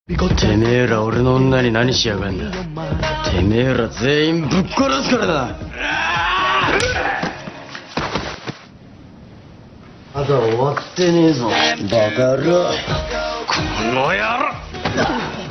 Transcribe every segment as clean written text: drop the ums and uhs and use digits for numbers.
てめえら俺の女に何しやがんだ。てめえら全員ぶっ殺すからな。まだ終わってねえぞ、バカ野郎。この野郎。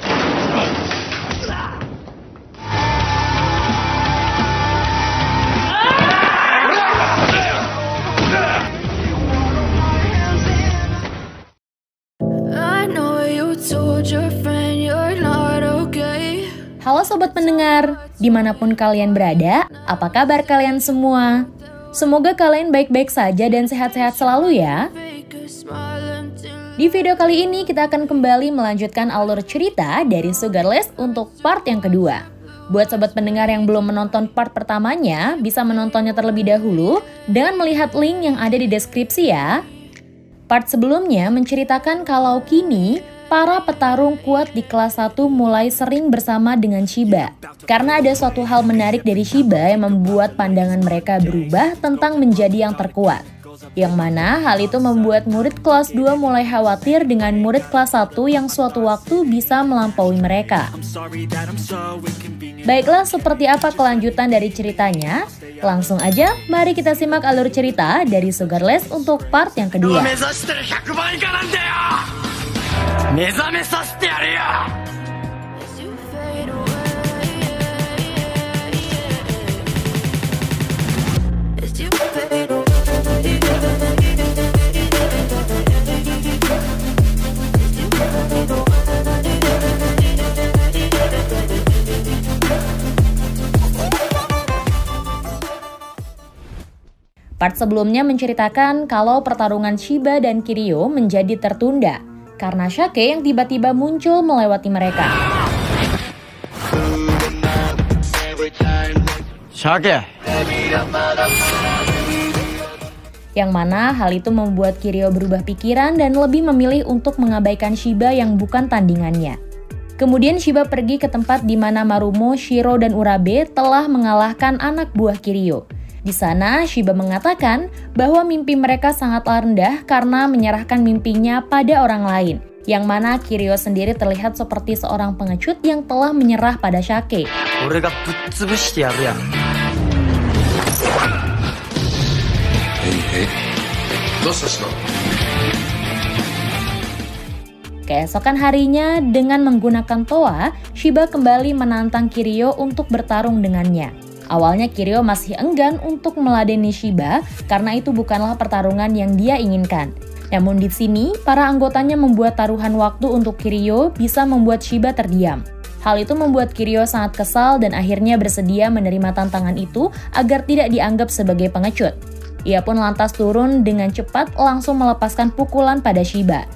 Halo sobat pendengar, dimanapun kalian berada, apa kabar kalian semua? Semoga kalian baik-baik saja dan sehat-sehat selalu ya. Di video kali ini kita akan kembali melanjutkan alur cerita dari Sugarless untuk part yang kedua. Buat sobat pendengar yang belum menonton part pertamanya, bisa menontonnya terlebih dahulu dengan melihat link yang ada di deskripsi ya. Part sebelumnya menceritakan kalau kini para petarung kuat di kelas 1 mulai sering bersama dengan Shiba. Karena ada suatu hal menarik dari Shiba yang membuat pandangan mereka berubah tentang menjadi yang terkuat. Yang mana hal itu membuat murid kelas 2 mulai khawatir dengan murid kelas 1 yang suatu waktu bisa melampaui mereka. Baiklah, seperti apa kelanjutan dari ceritanya? Langsung aja, mari kita simak alur cerita dari Sugarless untuk part yang kedua. 目覚めさせてやるよ。Part sebelumnya menceritakan kalau pertarungan Shiba dan Kiryu menjadi tertunda karena Shake yang tiba-tiba muncul melewati mereka. Shake. Yang mana hal itu membuat Kiryu berubah pikiran dan lebih memilih untuk mengabaikan Shiba yang bukan tandingannya. Kemudian Shiba pergi ke tempat di mana Marumo, Shiro, dan Urabe telah mengalahkan anak buah Kiryu. Di sana, Shiba mengatakan bahwa mimpi mereka sangatlah rendah karena menyerahkan mimpinya pada orang lain. Yang mana Kiryu sendiri terlihat seperti seorang pengecut yang telah menyerah pada Shake. Keesokan harinya, dengan menggunakan toa, Shiba kembali menantang Kiryu untuk bertarung dengannya. Awalnya Kiryu masih enggan untuk meladeni Shiba karena itu bukanlah pertarungan yang dia inginkan. Namun di sini, para anggotanya membuat taruhan waktu untuk Kiryu bisa membuat Shiba terdiam. Hal itu membuat Kiryu sangat kesal dan akhirnya bersedia menerima tantangan itu agar tidak dianggap sebagai pengecut. Ia pun lantas turun dengan cepat langsung melepaskan pukulan pada Shiba.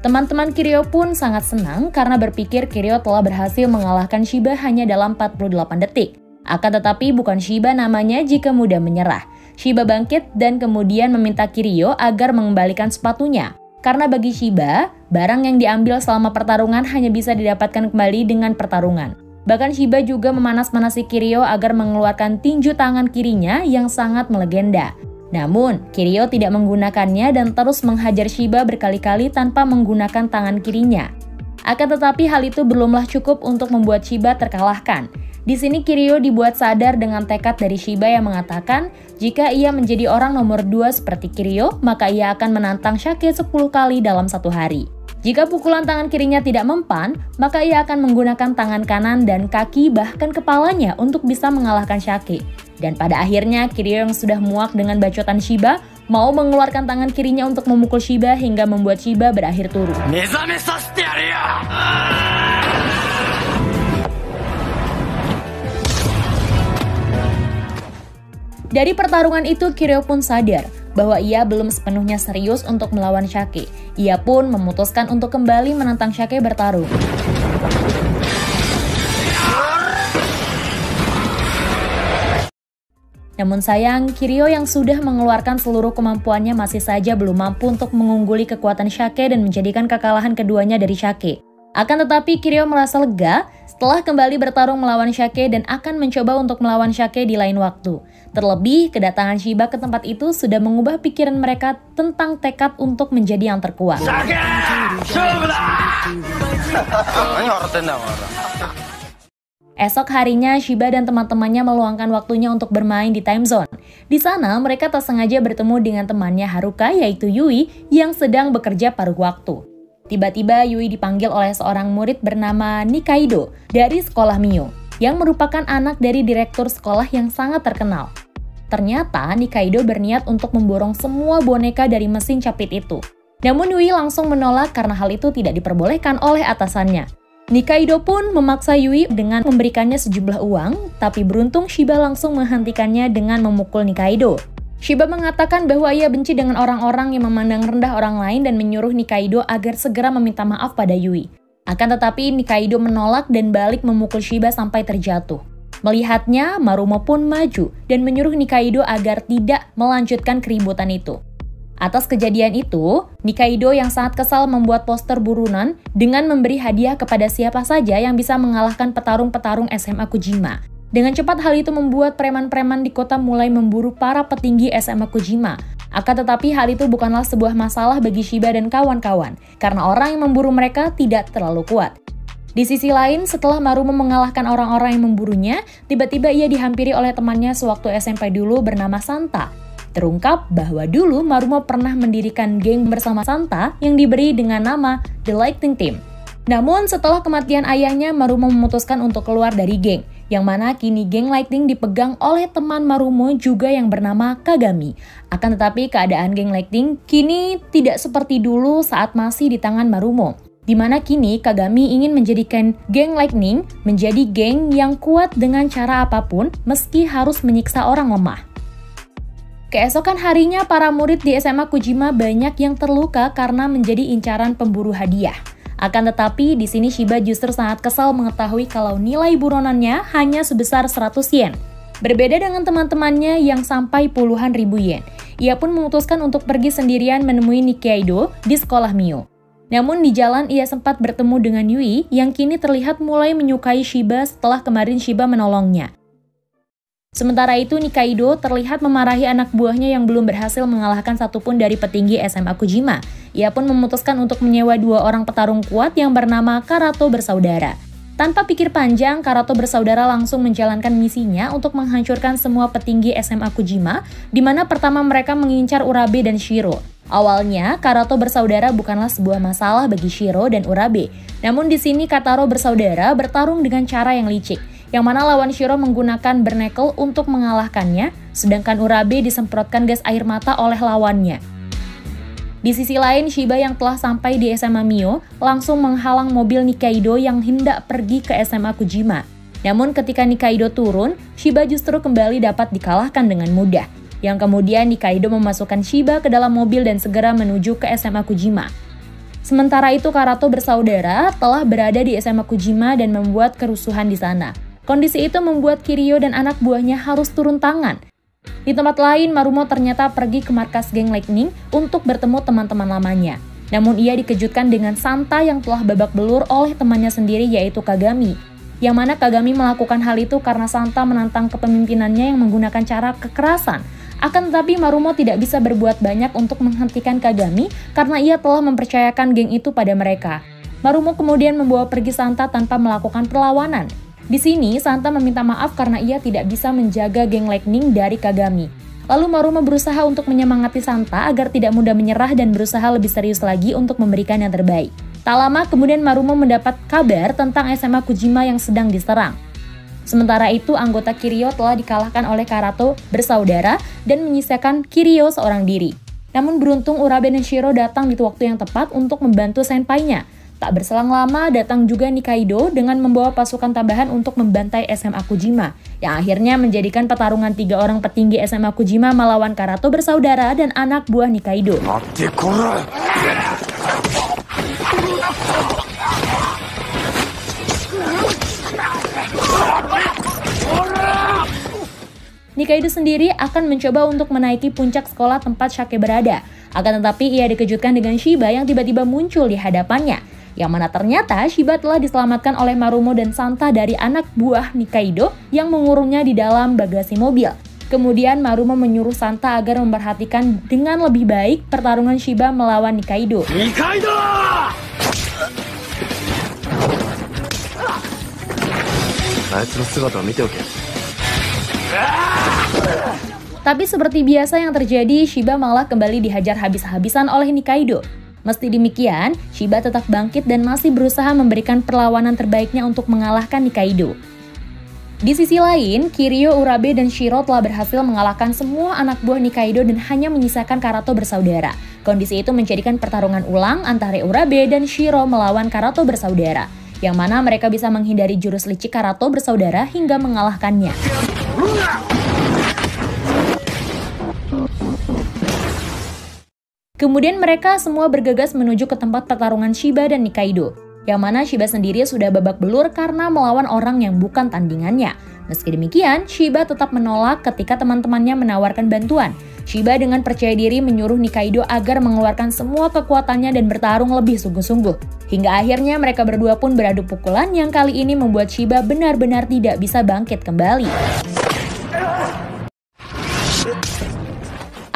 Teman-teman Kiryu pun sangat senang karena berpikir Kiryu telah berhasil mengalahkan Shiba hanya dalam 48 detik. Akan tetapi bukan Shiba namanya jika mudah menyerah. Shiba bangkit dan kemudian meminta Kiryu agar mengembalikan sepatunya. Karena bagi Shiba, barang yang diambil selama pertarungan hanya bisa didapatkan kembali dengan pertarungan. Bahkan Shiba juga memanas-manasi Kiryu agar mengeluarkan tinju tangan kirinya yang sangat melegenda. Namun, Kiryu tidak menggunakannya dan terus menghajar Shiba berkali-kali tanpa menggunakan tangan kirinya. Akan tetapi hal itu belumlah cukup untuk membuat Shiba terkalahkan. Di sini Kiryu dibuat sadar dengan tekad dari Shiba yang mengatakan jika ia menjadi orang nomor 2 seperti Kiryu, maka ia akan menantang Shake 10 kali dalam satu hari. Jika pukulan tangan kirinya tidak mempan, maka ia akan menggunakan tangan kanan dan kaki bahkan kepalanya untuk bisa mengalahkan Shake. Dan pada akhirnya Kiryu yang sudah muak dengan bacotan Shiba mau mengeluarkan tangan kirinya untuk memukul Shiba hingga membuat Shiba berakhir turu. Dari pertarungan itu, Kiryu pun sadar bahwa ia belum sepenuhnya serius untuk melawan Shake. Ia pun memutuskan untuk kembali menantang Shake bertarung. Namun sayang, Kiryu yang sudah mengeluarkan seluruh kemampuannya masih saja belum mampu untuk mengungguli kekuatan Shake dan menjadikan kekalahan keduanya dari Shake. Akan tetapi Kiryu merasa lega setelah kembali bertarung melawan Shake dan akan mencoba untuk melawan Shake di lain waktu. Terlebih, kedatangan Shiba ke tempat itu sudah mengubah pikiran mereka tentang tekad untuk menjadi yang terkuat. Esok harinya, Shiba dan teman-temannya meluangkan waktunya untuk bermain di time zone. Di sana, mereka tak sengaja bertemu dengan temannya Haruka, yaitu Yui, yang sedang bekerja paruh waktu. Tiba-tiba Yui dipanggil oleh seorang murid bernama Nikaido dari sekolah Mio, yang merupakan anak dari direktur sekolah yang sangat terkenal. Ternyata Nikaido berniat untuk memborong semua boneka dari mesin capit itu. Namun Yui langsung menolak karena hal itu tidak diperbolehkan oleh atasannya. Nikaido pun memaksa Yui dengan memberikannya sejumlah uang, tapi beruntung Shiba langsung menghentikannya dengan memukul Nikaido. Shiba mengatakan bahwa ia benci dengan orang-orang yang memandang rendah orang lain dan menyuruh Nikaido agar segera meminta maaf pada Yui. Akan tetapi Nikaido menolak dan balik memukul Shiba sampai terjatuh. Melihatnya, Marumo pun maju dan menyuruh Nikaido agar tidak melanjutkan keributan itu. Atas kejadian itu, Nikaido yang sangat kesal membuat poster burunan dengan memberi hadiah kepada siapa saja yang bisa mengalahkan petarung-petarung SMA Kojima. Dengan cepat hal itu membuat preman-preman di kota mulai memburu para petinggi SMA Kojima. Akan tetapi hal itu bukanlah sebuah masalah bagi Shiba dan kawan-kawan, karena orang yang memburu mereka tidak terlalu kuat. Di sisi lain, setelah Marumo mengalahkan orang-orang yang memburunya, tiba-tiba ia dihampiri oleh temannya sewaktu SMP dulu bernama Santa. Terungkap bahwa dulu Marumo pernah mendirikan geng bersama Santa yang diberi dengan nama The Lightning Team. Namun setelah kematian ayahnya, Marumo memutuskan untuk keluar dari geng, yang mana kini geng Lightning dipegang oleh teman Marumo juga yang bernama Kagami. Akan tetapi keadaan geng Lightning kini tidak seperti dulu saat masih di tangan Marumo, di mana kini Kagami ingin menjadikan geng Lightning menjadi geng yang kuat dengan cara apapun meski harus menyiksa orang lemah. Keesokan harinya, para murid di SMA Kojima banyak yang terluka karena menjadi incaran pemburu hadiah. Akan tetapi, di sini Shiba justru sangat kesal mengetahui kalau nilai buronannya hanya sebesar 100 yen. Berbeda dengan teman-temannya yang sampai puluhan ribu yen. Ia pun memutuskan untuk pergi sendirian menemui Nikaido di sekolah Mio. Namun di jalan ia sempat bertemu dengan Yui yang kini terlihat mulai menyukai Shiba setelah kemarin Shiba menolongnya. Sementara itu, Nikaido terlihat memarahi anak buahnya yang belum berhasil mengalahkan satupun dari petinggi SMA Kojima. Ia pun memutuskan untuk menyewa 2 orang petarung kuat yang bernama Karato bersaudara. Tanpa pikir panjang, Karato bersaudara langsung menjalankan misinya untuk menghancurkan semua petinggi SMA Kojima, di mana pertama mereka mengincar Urabe dan Shiro. Awalnya, Karato bersaudara bukanlah sebuah masalah bagi Shiro dan Urabe. Namun di sini Kataro bersaudara bertarung dengan cara yang licik, yang mana lawan Shiro menggunakan bernekel untuk mengalahkannya, sedangkan Urabe disemprotkan gas air mata oleh lawannya. Di sisi lain, Shiba yang telah sampai di SMA Mio langsung menghalang mobil Nikaido yang hendak pergi ke SMA Kojima. Namun ketika Nikaido turun, Shiba justru kembali dapat dikalahkan dengan mudah. Yang kemudian Nikaido memasukkan Shiba ke dalam mobil dan segera menuju ke SMA Kojima. Sementara itu, Karato bersaudara telah berada di SMA Kojima dan membuat kerusuhan di sana. Kondisi itu membuat Kiryu dan anak buahnya harus turun tangan. Di tempat lain, Marumo ternyata pergi ke markas geng Lightning untuk bertemu teman-teman lamanya. Namun ia dikejutkan dengan Santa yang telah babak belur oleh temannya sendiri yaitu Kagami. Yang mana Kagami melakukan hal itu karena Santa menantang kepemimpinannya yang menggunakan cara kekerasan. Akan tetapi Marumo tidak bisa berbuat banyak untuk menghentikan Kagami karena ia telah mempercayakan geng itu pada mereka. Marumo kemudian membawa pergi Santa tanpa melakukan perlawanan. Di sini, Santa meminta maaf karena ia tidak bisa menjaga geng Lightning dari Kagami. Lalu Marumo berusaha untuk menyemangati Santa agar tidak mudah menyerah dan berusaha lebih serius lagi untuk memberikan yang terbaik. Tak lama kemudian Marumo mendapat kabar tentang SMA Kojima yang sedang diserang. Sementara itu, anggota Kiryu telah dikalahkan oleh Karato bersaudara dan menyisakan Kiryu seorang diri. Namun beruntung Urabe dan Shiro datang di waktu yang tepat untuk membantu senpainya. Tak berselang lama datang juga Nikaido dengan membawa pasukan tambahan untuk membantai SMA Kojima, yang akhirnya menjadikan pertarungan 3 orang petinggi SMA Kojima melawan Karato bersaudara dan anak buah Nikaido. Nikaido sendiri akan mencoba untuk menaiki puncak sekolah tempat Shake berada. Akan tetapi ia dikejutkan dengan Shiba yang tiba-tiba muncul di hadapannya. Yang mana ternyata Shiba telah diselamatkan oleh Marumo dan Santa dari anak buah Nikaido yang mengurungnya di dalam bagasi mobil. Kemudian Marumo menyuruh Santa agar memperhatikan dengan lebih baik pertarungan Shiba melawan Nikaido. あいつの姿を見ておけ。 Tapi seperti biasa yang terjadi, Shiba malah kembali dihajar habis-habisan oleh Nikaido. Meski demikian, Shiba tetap bangkit dan masih berusaha memberikan perlawanan terbaiknya untuk mengalahkan Nikaido. Di sisi lain, Kiryu, Urabe, dan Shiro telah berhasil mengalahkan semua anak buah Nikaido dan hanya menyisakan Karato bersaudara. Kondisi itu menjadikan pertarungan ulang antara Urabe dan Shiro melawan Karato bersaudara, yang mana mereka bisa menghindari jurus licik Karato bersaudara hingga mengalahkannya. Kemudian mereka semua bergegas menuju ke tempat pertarungan Shiba dan Nikaido, yang mana Shiba sendiri sudah babak belur karena melawan orang yang bukan tandingannya. Meski demikian, Shiba tetap menolak ketika teman-temannya menawarkan bantuan. Shiba dengan percaya diri menyuruh Nikaido agar mengeluarkan semua kekuatannya dan bertarung lebih sungguh-sungguh. Hingga akhirnya mereka berdua pun beradu pukulan yang kali ini membuat Shiba benar-benar tidak bisa bangkit kembali.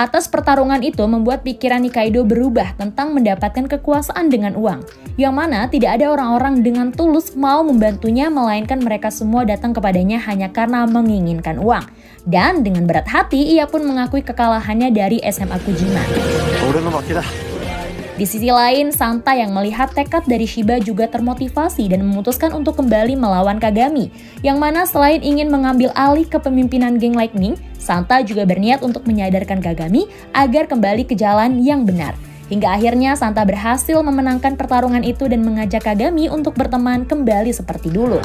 Atas pertarungan itu membuat pikiran Nikaido berubah tentang mendapatkan kekuasaan dengan uang, yang mana tidak ada orang-orang dengan tulus mau membantunya, melainkan mereka semua datang kepadanya hanya karena menginginkan uang. Dan dengan berat hati, ia pun mengakui kekalahannya dari SMA Kujima. Di sisi lain, Santa yang melihat tekad dari Shiba juga termotivasi dan memutuskan untuk kembali melawan Kagami, yang mana selain ingin mengambil alih kepemimpinan geng Lightning, Santa juga berniat untuk menyadarkan Kagami agar kembali ke jalan yang benar. Hingga akhirnya Santa berhasil memenangkan pertarungan itu dan mengajak Kagami untuk berteman kembali seperti dulu.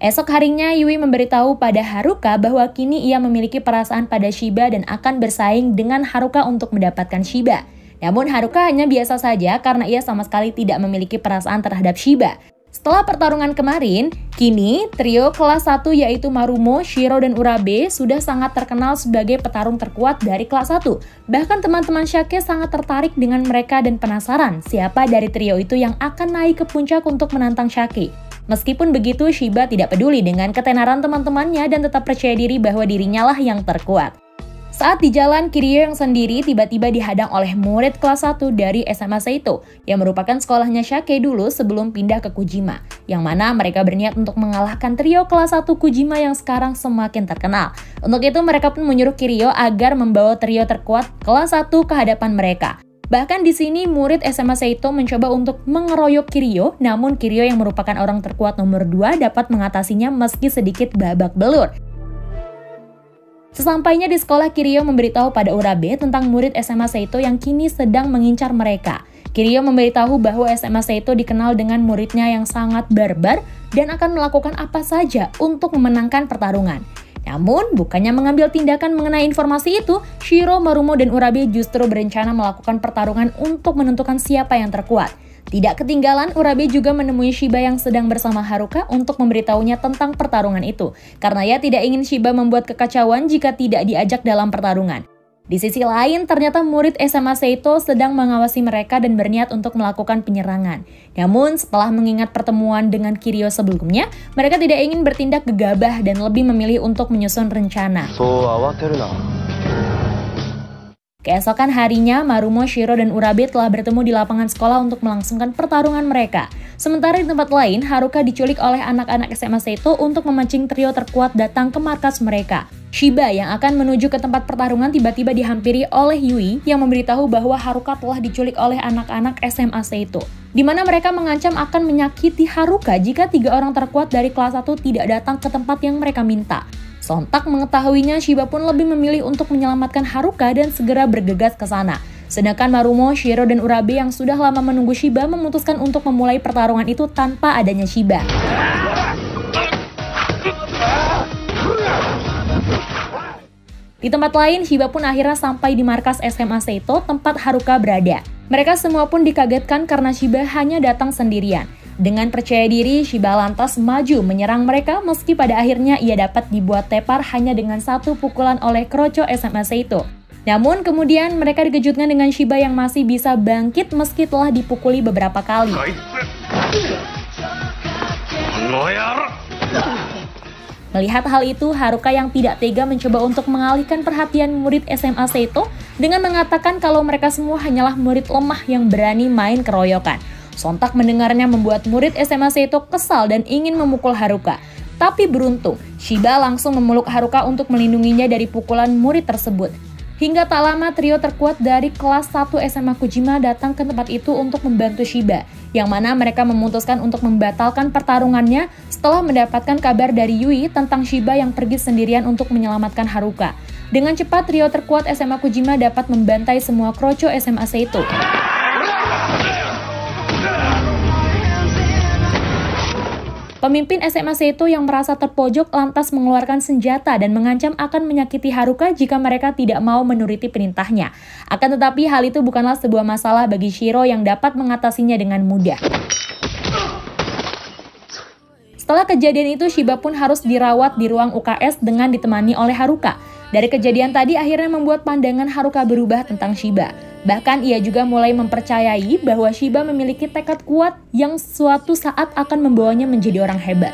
Esok harinya, Yui memberitahu pada Haruka bahwa kini ia memiliki perasaan pada Shiba dan akan bersaing dengan Haruka untuk mendapatkan Shiba. Namun Haruka hanya biasa saja karena ia sama sekali tidak memiliki perasaan terhadap Shiba. Setelah pertarungan kemarin, kini trio kelas 1 yaitu Marumo, Shiro, dan Urabe sudah sangat terkenal sebagai petarung terkuat dari kelas 1. Bahkan teman-teman Shake sangat tertarik dengan mereka dan penasaran siapa dari trio itu yang akan naik ke puncak untuk menantang Shake. Meskipun begitu, Shiba tidak peduli dengan ketenaran teman-temannya dan tetap percaya diri bahwa dirinya lah yang terkuat. Saat di jalan, Kiryu yang sendiri tiba-tiba dihadang oleh murid kelas 1 dari SMA Seito, yang merupakan sekolahnya Shake dulu sebelum pindah ke Kujima, yang mana mereka berniat untuk mengalahkan trio kelas 1 Kujima yang sekarang semakin terkenal. Untuk itu mereka pun menyuruh Kiryu agar membawa trio terkuat kelas 1 ke hadapan mereka. Bahkan di sini murid SMA Seito mencoba untuk mengeroyok Kiryu, namun Kiryu yang merupakan orang terkuat nomor 2 dapat mengatasinya meski sedikit babak belur. Sesampainya di sekolah, Kiryu memberitahu pada Urabe tentang murid SMA Seito yang kini sedang mengincar mereka. Kiryu memberitahu bahwa SMA Seito dikenal dengan muridnya yang sangat barbar dan akan melakukan apa saja untuk memenangkan pertarungan. Namun, bukannya mengambil tindakan mengenai informasi itu, Shiro, Marumo, dan Urabe justru berencana melakukan pertarungan untuk menentukan siapa yang terkuat. Tidak ketinggalan, Urabe juga menemui Shiba yang sedang bersama Haruka untuk memberitahunya tentang pertarungan itu, karena ia tidak ingin Shiba membuat kekacauan jika tidak diajak dalam pertarungan. Di sisi lain, ternyata murid SMA Seito sedang mengawasi mereka dan berniat untuk melakukan penyerangan. Namun, setelah mengingat pertemuan dengan Kiryu sebelumnya, mereka tidak ingin bertindak gegabah dan lebih memilih untuk menyusun rencana. Keesokan harinya, Marumo, Shiro, dan Urabe telah bertemu di lapangan sekolah untuk melangsungkan pertarungan mereka. Sementara di tempat lain, Haruka diculik oleh anak-anak SMA Seito untuk memancing trio terkuat datang ke markas mereka. Shiba yang akan menuju ke tempat pertarungan tiba-tiba dihampiri oleh Yui yang memberitahu bahwa Haruka telah diculik oleh anak-anak SMA Seito, di mana mereka mengancam akan menyakiti Haruka jika 3 orang terkuat dari kelas 1 tidak datang ke tempat yang mereka minta. Sontak mengetahuinya, Shiba pun lebih memilih untuk menyelamatkan Haruka dan segera bergegas ke sana. Sedangkan Marumo, Shiro, dan Urabe yang sudah lama menunggu Shiba memutuskan untuk memulai pertarungan itu tanpa adanya Shiba. Di tempat lain, Shiba pun akhirnya sampai di markas SMA Seito tempat Haruka berada. Mereka semua pun dikagetkan karena Shiba hanya datang sendirian. Dengan percaya diri, Shiba lantas maju menyerang mereka meski pada akhirnya ia dapat dibuat tepar hanya dengan 1 pukulan oleh Kroco SMA Seito. Namun kemudian mereka dikejutkan dengan Shiba yang masih bisa bangkit meski telah dipukuli beberapa kali. Melihat hal itu, Haruka yang tidak tega mencoba untuk mengalihkan perhatian murid SMA Seito dengan mengatakan kalau mereka semua hanyalah murid lemah yang berani main keroyokan. Sontak mendengarnya membuat murid SMA Seito kesal dan ingin memukul Haruka. Tapi beruntung, Shiba langsung memeluk Haruka untuk melindunginya dari pukulan murid tersebut. Hingga tak lama trio terkuat dari kelas 1 SMA Kojima datang ke tempat itu untuk membantu Shiba, yang mana mereka memutuskan untuk membatalkan pertarungannya setelah mendapatkan kabar dari Yui tentang Shiba yang pergi sendirian untuk menyelamatkan Haruka. Dengan cepat trio terkuat SMA Kojima dapat membantai semua kroco SMA Seito. Pemimpin SMA Seito yang merasa terpojok lantas mengeluarkan senjata dan mengancam akan menyakiti Haruka jika mereka tidak mau menuruti perintahnya. Akan tetapi hal itu bukanlah sebuah masalah bagi Shiro yang dapat mengatasinya dengan mudah. Setelah kejadian itu, Shiba pun harus dirawat di ruang UKS dengan ditemani oleh Haruka. Dari kejadian tadi akhirnya membuat pandangan Haruka berubah tentang Shiba. Bahkan ia juga mulai mempercayai bahwa Shiba memiliki tekad kuat yang suatu saat akan membawanya menjadi orang hebat.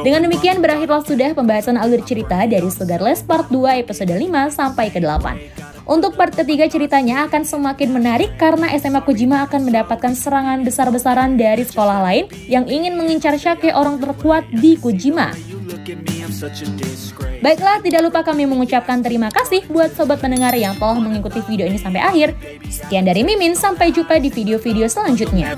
Dengan demikian berakhirlah sudah pembahasan alur cerita dari Sugarless Part 2 episode 5 sampai ke 8. Untuk part ketiga ceritanya akan semakin menarik karena SMA Kojima akan mendapatkan serangan besar-besaran dari sekolah lain yang ingin mengincar Shake, orang terkuat di Kojima. Baiklah, tidak lupa kami mengucapkan terima kasih buat sobat pendengar yang telah mengikuti video ini sampai akhir. Sekian dari Mimin, sampai jumpa di video-video selanjutnya.